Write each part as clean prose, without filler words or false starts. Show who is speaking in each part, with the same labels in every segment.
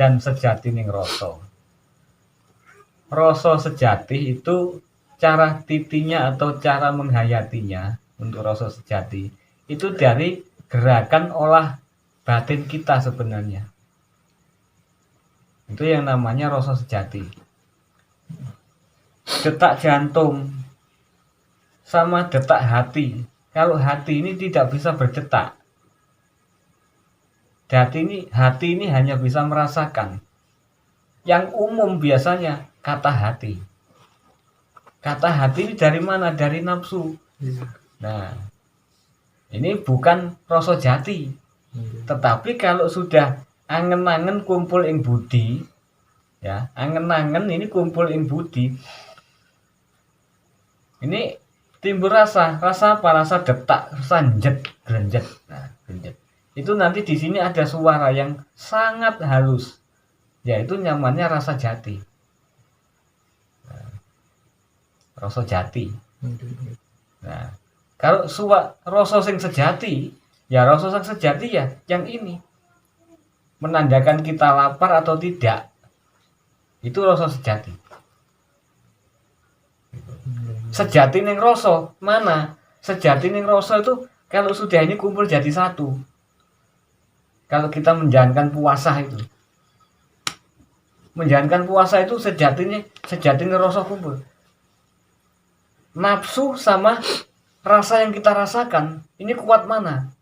Speaker 1: dan sejati ning rasa. Rasa sejati itu cara titinya atau cara menghayatinya untuk rasa sejati itu dari gerakan olah batin kita sebenarnya. Itu yang namanya rasa sejati. Detak jantung sama detak hati. Kalau hati ini tidak bisa berdetak. Hati ini hanya bisa merasakan. Yang umum biasanya kata hati. Kata hati ini dari mana? Dari nafsu. Nah, ini bukan rasa jati. Tetapi kalau sudah angen-angen kumpul ing budi, ya, angen-angen ini kumpul ing budi. Ini timbul rasa apa? Rasa detak, rasa grenjet. Nah, grenjet. Itu nanti di sini ada suara yang sangat halus, yaitu nyamannya rasa jati. Nah, rasa jati. Nah, kalau rasa sing sejati, ya rasa sing sejati ya yang ini. Menandakan kita lapar atau tidak. Itu rasa sejati. Sejati ning rasa mana? Sejati ning rasa itu kalau sudah ini kumpul jadi satu. Kalau kita menjalankan puasa itu. Menjalankan puasa itu sejatinya rasa kumpul. Nafsu sama rasa yang kita rasakan, ini kuat mana?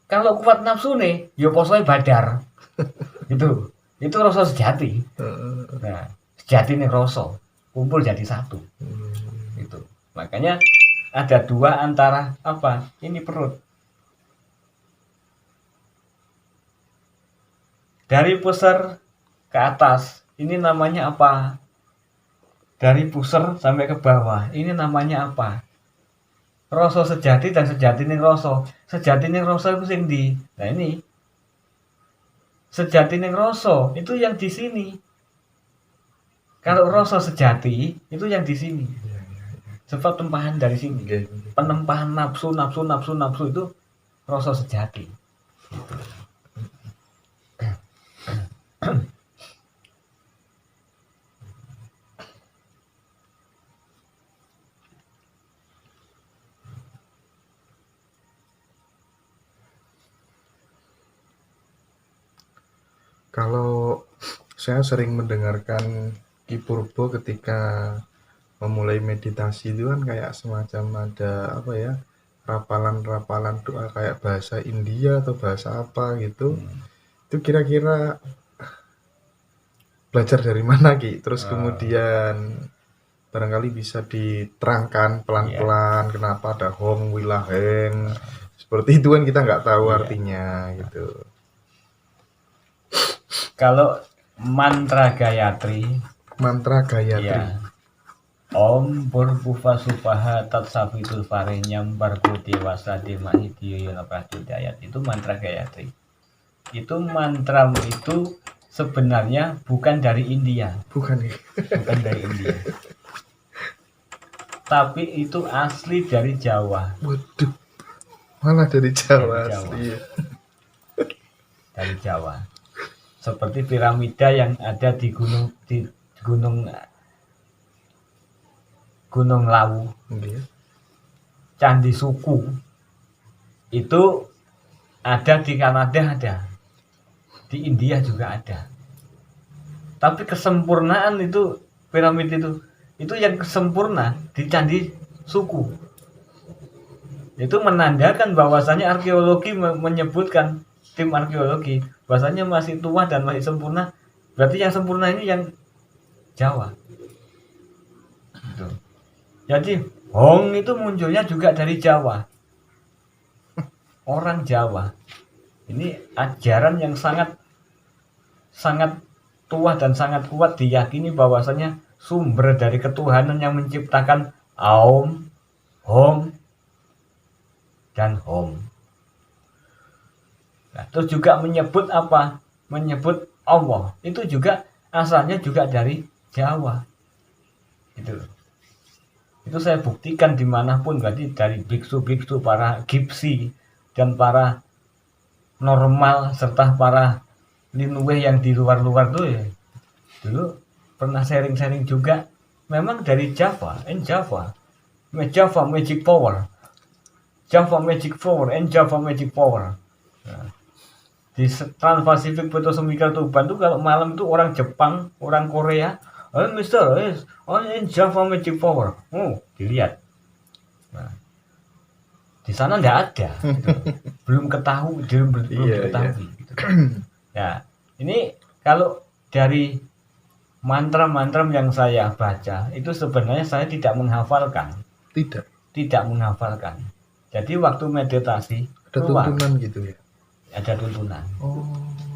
Speaker 1: Kalau kuat nafsu nih, ya posoe badar. Itu rasa sejati. Nah, sejati nih rasa kumpul jadi satu. Itu. Makanya ada dua antara apa? Ini perut. Dari pusar ke atas, ini namanya apa? Dari pusar sampai ke bawah, ini namanya apa? Rasa sejati dan sejati ning rasa. Sejati ning rasa itu sing ndi? Nah ini. Sejati ning rasa itu yang di sini. Kalau rasa sejati itu yang di sini. Sebab tempahan dari sini. Penempahan nafsu itu rasa sejati. Gitu.
Speaker 2: Kalau saya sering mendengarkan Ki Purbo ketika memulai meditasi itu kan kayak semacam ada apa ya, rapalan-rapalan doa kayak bahasa India atau bahasa apa gitu. Itu kira-kira belajar dari mana Ki? Terus kemudian barangkali bisa diterangkan pelan-pelan kenapa ada Hong Wilaheng. Seperti itu kan kita nggak tahu artinya gitu.
Speaker 1: Kalau mantra Gayatri.
Speaker 2: Ya.
Speaker 1: Om Purbuva Supaha Tatsavitul Varenyam Bargo Dewasa Demahidiyo Yona Pradidayat. Itu mantra Gayatri. Itu mantra itu sebenarnya bukan dari India.
Speaker 2: Bukan
Speaker 1: dari India. Tapi itu asli dari Jawa.
Speaker 2: Waduh. Malah dari Jawa. Asli.
Speaker 1: Dari Jawa. Seperti piramida yang ada di Gunung Lawu, Candi Suku, itu ada di Kanada, ada di India juga ada. Tapi kesempurnaan itu piramid itu yang sempurna di Candi Suku. Itu menandakan bahwasanya arkeologi menyebutkan, tim arkeologi, bahasanya masih tua dan masih sempurna. Berarti yang sempurna ini yang Jawa. Gitu. Jadi Hong itu munculnya juga dari Jawa. Orang Jawa. Ini ajaran yang sangat tua dan sangat kuat, diyakini bahwasanya sumber dari ketuhanan yang menciptakan Aum, Hong, dan Hom. Nah, terus juga menyebut apa? Menyebut Allah. Itu juga asalnya juga dari Jawa. Itu saya buktikan dimanapun, berarti dari biksu-biksu, para gipsi, dan para normal, serta para Linuwe yang di luar-luar tuh ya. Dulu pernah sharing-sharing juga. Memang dari Java, Java Magic Power. Java Magic Power and Java Magic Power. Nah, di Trans-Pacific Petrochemical Tuban tuh kalau malam itu orang Jepang, orang Korea, oh Mister, oh in Java Magic Power. Oh, dilihat. Nah, di sana nggak ada, gitu. belum diketahui. Gitu. Ya, ini kalau dari mantra-mantra yang saya baca itu sebenarnya saya tidak menghafalkan. Tidak menghafalkan. Jadi waktu meditasi
Speaker 2: ada tuntunan gitu ya.
Speaker 1: Ada tuntunan.
Speaker 2: Oh.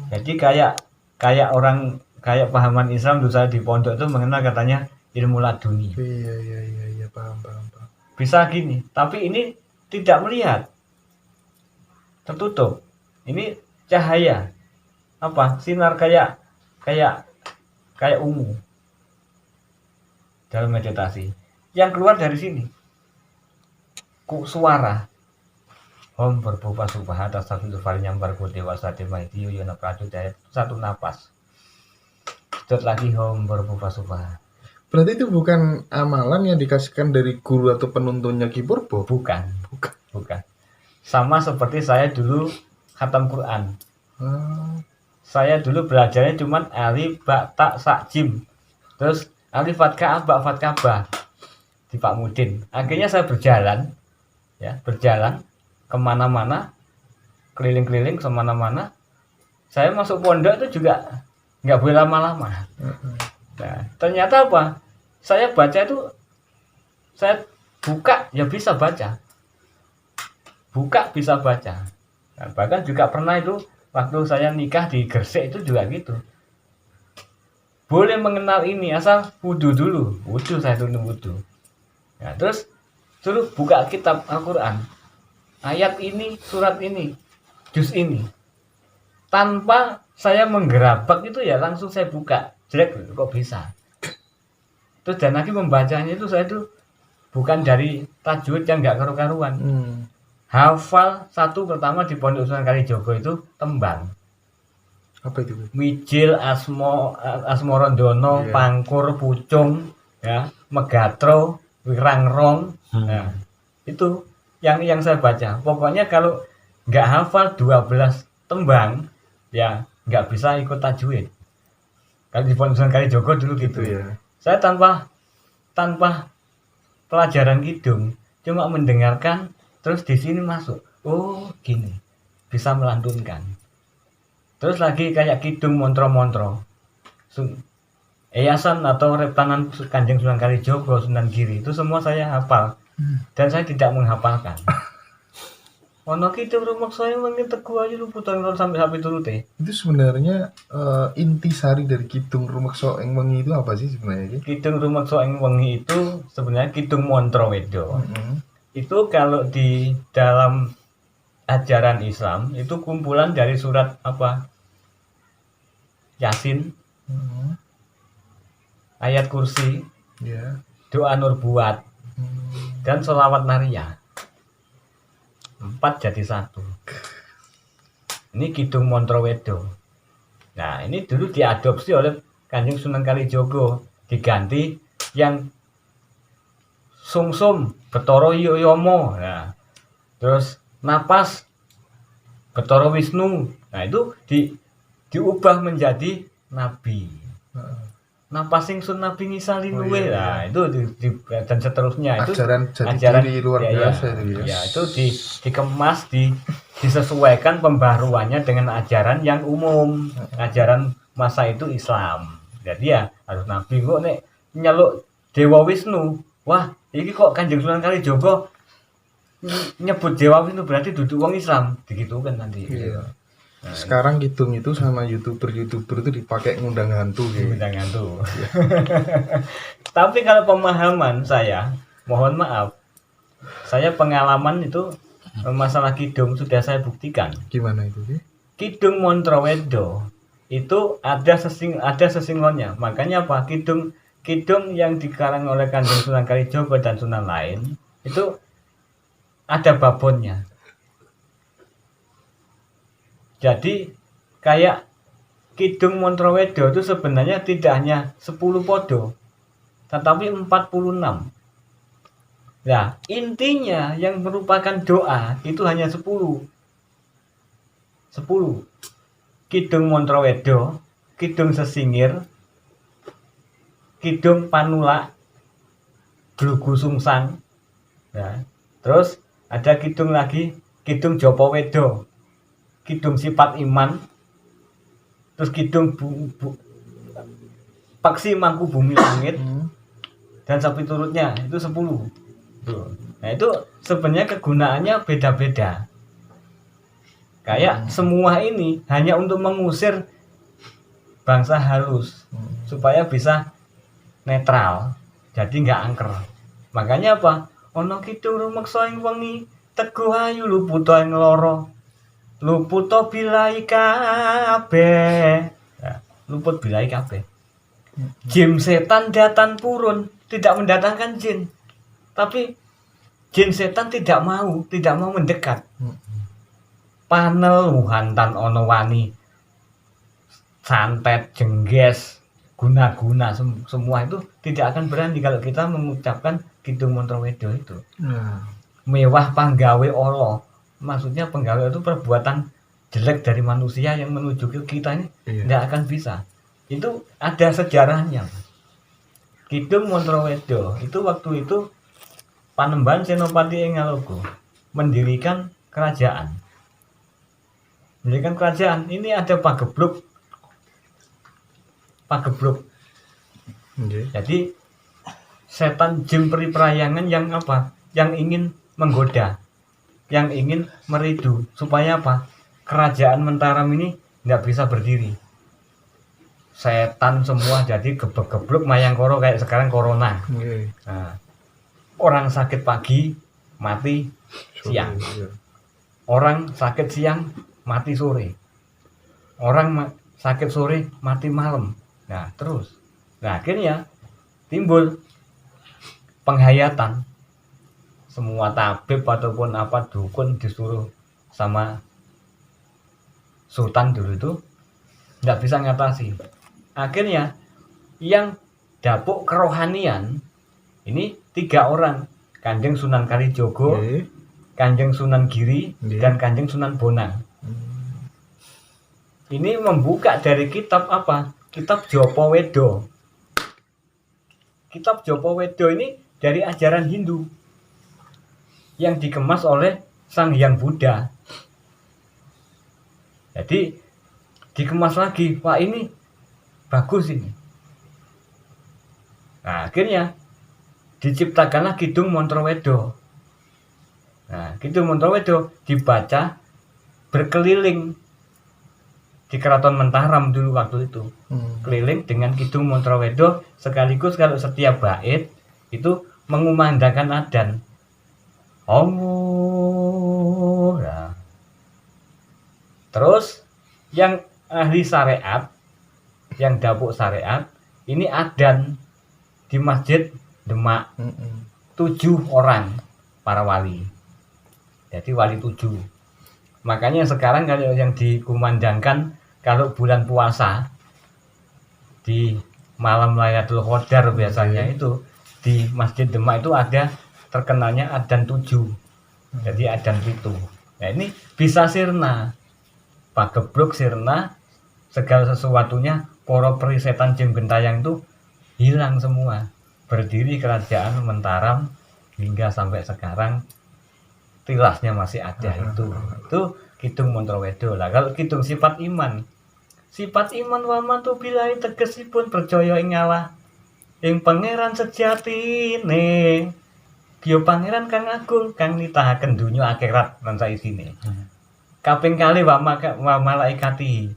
Speaker 1: Jadi kayak pahaman Islam dulu saya di pondok itu mengenal katanya ilmu laduni.
Speaker 2: Iya, paham.
Speaker 1: Bisa gini, tapi ini tidak melihat. Tertutup. Ini cahaya. Apa? Sinar kayak ungu. Dalam meditasi. Yang keluar dari sini. Suara. Om berbuka subah atas satu sufari nyambar ku dewasa dimaiti yona pradu daya satu napas. Sedot lagi om berbuka subah.
Speaker 2: Berarti itu bukan amalan yang dikasihkan dari guru atau penuntunnya Ki Purbo?
Speaker 1: Bukan. Sama seperti saya dulu khatam Quran. Saya dulu belajarnya cuman alif ba ta sa jim. Terus alif fathah ba fathah ba di Pak Mudin. Akhirnya saya berjalan kemana-mana, keliling-keliling kemana-mana. Saya masuk pondok itu juga nggak boleh lama-lama. Nah, ternyata apa? Saya baca itu, saya buka ya bisa baca. Nah, bahkan juga pernah itu waktu saya nikah di Gresik itu juga gitu. Boleh mengenal ini asal wudu dulu. Saya tuh wudu. Nah, terus suruh buka kitab Al-Quran. Ayat ini, surat ini, juz ini. Tanpa saya menggerabak itu ya langsung saya buka. Jelek kok bisa. Terus dan lagi membacanya itu saya tuh bukan dari tajwid yang nggak karu-karuan. Hafal satu pertama di Pondok Sunan Kalijogo itu tembang.
Speaker 2: Apa itu?
Speaker 1: Mijil, Asmorondono, Pangkur, Pucung, ya, Megatro, Wirangrong. Nah, itu yang saya baca. Pokoknya kalau nggak hafal 12 tembang, ya nggak bisa ikut tajwid. Kalau di Pondok Sunan Kalijogo dulu gitu
Speaker 2: ya.
Speaker 1: Saya tanpa pelajaran kidung, cuma mendengarkan. Terus di sini masuk, oh gini, bisa melantunkan. Terus lagi kayak kidung montro-montro, Yayasan atau Reptanan Kanjeng Sunan Kalijogo, Sunan Giri, itu semua saya hafal. Dan saya tidak menghafalkan. Ono kidung rumaksa yang wengi teguh aja lu putar sampai turute.
Speaker 2: Itu sebenarnya intisari dari kidung rumaksa ing wengi itu apa sih sebenarnya?
Speaker 1: Kidung rumaksa ing wengi itu sebenarnya kidung montro wedo. Itu kalau di dalam ajaran Islam itu kumpulan dari surat apa? Yasin, ayat kursi, doa nubuat, dan sholawat nariyah. 4 jadi 1. Ini kidung Montrowedo. Nah, ini dulu diadopsi oleh Kanjeng Sunan Kalijogo, diganti yang sumsum Betoro Yomo. Nah, terus napas Betoro Wisnu. Nah, itu diubah menjadi nabi. Napas ingsun nabi ngisali luwe. Nah, itu dan seterusnya itu
Speaker 2: ajaran luar biasa itu
Speaker 1: ya. Itu dikemas, disesuaikan pembaruannya dengan ajaran yang umum. Ajaran masa itu Islam. Jadi ya harus nabi kok nek nyeluk Dewa Wisnu. Wah, ini kok Kanjeng Sunan Kalijogo nyebut Dewa Wisnu berarti duduk wong Islam, digitukan nanti.
Speaker 2: Iya. Nah, sekarang kidung itu sama youtuber itu dipakai ngundang hantu gitu.
Speaker 1: Ngundang hantu. Tapi kalau pemahaman saya, mohon maaf, saya pengalaman itu masalah kidung sudah saya buktikan.
Speaker 2: Gimana itu sih?
Speaker 1: Kidung Montrowedo itu ada sesingonnya. Makanya apa? Kidung yang dikarang oleh Kanjeng Sunan Kalijogo dan Sunan lain itu ada babonnya. Jadi kayak Kidung Montrowedo itu sebenarnya tidak hanya 10 podo, tetapi 46. Nah, intinya yang merupakan doa itu hanya 10. 10. Kidung Montrowedo, Kidung Sesingir, Kidung Panulak, Glugu Sungsang. Nah, terus ada kidung lagi, Kidung Jopowedo, Kidung Sifat Iman, terus Kidung Paksi Mangku Bumi Langit, dan sapi turutnya itu 10. Tuh. Nah, itu sebenarnya kegunaannya beda-beda. Kayak semua ini hanya untuk mengusir bangsa halus supaya bisa netral, jadi nggak angker. Makanya apa? Ono kidung rumeksa ing wengi, teguh ayu luputa ing loro. Luputa bilai kabeh. Nah, luput bilai kabeh. Jin setan datang purun, tidak mendatangkan jin. Tapi jin setan tidak mau mendekat. Panel hantan ono wani, santet, jengges, guna-guna semua itu tidak akan berani kalau kita mengucapkan Kidung Montrowedo itu. Mewah panggawe Allah. Maksudnya penggawe itu perbuatan jelek dari manusia yang menuju ke kita ini tidak akan bisa. Itu ada sejarahnya. Kidung Montrowedo itu waktu itu Panembahan Senopati ing Ngalogo mendirikan kerajaan. Ini ada Pagebluk. Jadi setan jin peri perayangan yang apa? Yang ingin menggoda, yang ingin meridu supaya apa? Kerajaan Mentaram ini tidak bisa berdiri. Setan semua jadi geblek-geblek mayangkoro kayak sekarang corona. Nah, orang sakit pagi mati siang. Orang sakit siang mati sore. Orang sakit sore mati malam. Nah, terus. Nah, akhirnya timbul penghayatan. Semua tabib ataupun apa dukun disuruh sama sultan dulu itu tidak bisa ngatasi. Akhirnya yang dapuk kerohanian ini 3 orang, Kanjeng Sunan Kalijogo, Kanjeng Sunan Giri, dan Kanjeng Sunan Bonang. Ini membuka dari kitab apa? Kitab Jopowedo. Kitab Jopowedo ini dari ajaran Hindu yang dikemas oleh Sang Hyang Buddha. Jadi dikemas lagi, wah ini bagus ini. Nah, akhirnya diciptakanlah Kidung Montrowedo. Nah, Kidung Montrowedo dibaca berkeliling di Keraton Mentaram dulu waktu itu. Keliling dengan Kidung Montrowedo, sekaligus kalau setiap bait itu mengumandangkan adzan. Nah. Terus yang ahli syariat, yang dapuk syariat, ini adzan di Masjid Demak. 7 orang para wali. Jadi wali 7. Makanya sekarang kalau yang dikumandangkan kalau bulan puasa di malam Lailatul Qadar biasanya itu di Masjid Demak itu ada terkenalnya adzan 7. Jadi adzan itu. Nah, ini bisa sirna. Pagebluk sirna, segala sesuatunya para peri setan jin gentayang itu hilang semua. Berdiri kerajaan Mentaram hingga sampai sekarang tilasnya masih ada itu. Itu Kidung Montrowedo. Lah kalau Kidung Sifat Iman wamantu bilai tegesipun percaya ing Allah ing pangeran sejatine. Bio pangeran kang agung kang nitahaken dunya akhirat lan saisine. Kaping kali wa malaikati.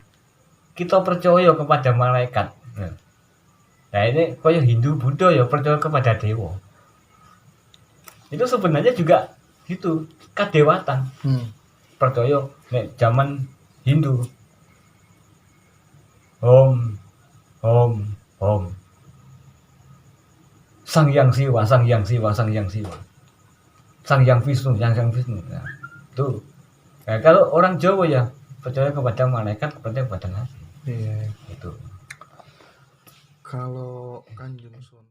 Speaker 1: Kita percaya kepada malaikat. Nah, ini kaya Hindu Buddha ya percaya kepada dewa. Itu sebenarnya juga gitu, kadewatan. Percaya nek zaman Hindu. Om. Sang Hyang Siwa. Sang Hyang Wisnu. Nah, itu. Nah, kalau orang Jawa ya percaya kepada malaikat, percaya kepada nabi.
Speaker 2: Iya.
Speaker 1: Itu.
Speaker 2: Kalau Kanjeng Sunan